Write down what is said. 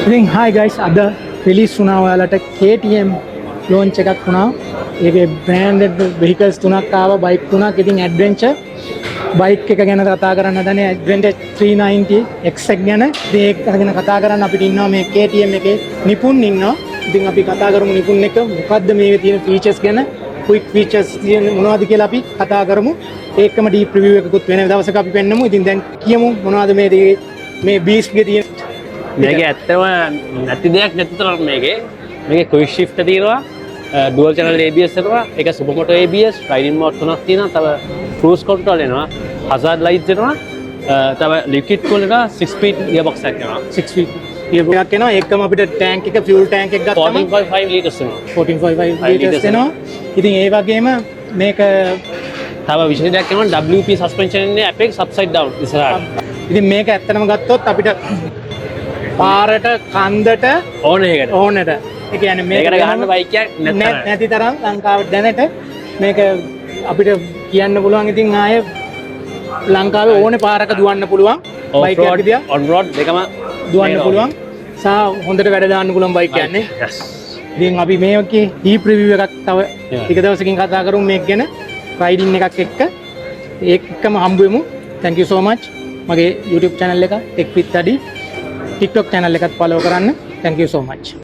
ඉතින් hi guys අද release වුණා ඔයාලට KTM launch එකක් වුණා. ඒකේ branded vehicles තුනක් ආවා, බයික් තුනක්. ඉතින් adventure බයික් එක ගැන කතා කරන්න හදනේ adventure 390 XX ගැන. ඉතින් ඒක ගැන කතා කරන්න අපිට ඉන්නවා මේ KTM එකේ නිපුන් ඉන්නවා. ඉතින් අපි කතා කරමු නිපුන් එක මොකද්ද මේකේ තියෙන features ගැන, quick features තියෙන මොනවද කියලා අපි කතා කරමු. ඒකම deep review එකකුත් වෙන දවසක අපි පෙන්නමු. ඉතින් දැන් කියමු මොනවද මේ beast එකේ තියෙන මේක ඇත්තම නැති දෙයක් නැතිතරම් මේකේ quick shift තියෙනවා, dual channel ABS එනවා, ඒක supermoto ABS, riding mode තුනක් තියෙනවා, තව cruise control එනවා, hazard lights එනවා, තව liquid cool එක 6 speed gearbox එකක් එනවා. 6 feet gearbox එකක් එනවා. ඒකම අපිට tank එක fuel tank එක ගත්තම 14.5 liters එනවා. 14.5 liters එනවා. ඉතින් ඒ වගේම මේක තව විශේෂ දෙයක් එනවා, WP suspension ඉන්නේ Apex upside down ඉස්සරහට. ඉතින් මේක ඇත්තටම ගත්තොත් අපිට පාරට කන්දට ඕනෙට ඒ කියන්නේ මේකට ගහන්න බයික් එකක් නැති තරම් ලංකාවට දැනට මේක අපිට කියන්න පුළුවන්. ඉතින් ආයේ ලංකාවේ ඕනේ පාරක දුවන්න පුළුවන් බයික් එකක් විදියට on road දෙකම දුවන්න පුළුවන්. හොඳට වැඩ දාන්න පුළුවන් බයික් කියන්නේ. ඉතින් අපි මේකේ deep review එකක් තව ටික දවසකින් කතා කරමු මේක ගැන, riding එකක් එක්ක. ඒකම හම්බ වෙමු. thank you so much. මගේ YouTube channel එක Tech with Adi, TikTok channel එකත් follow කරන්න. thank you so much.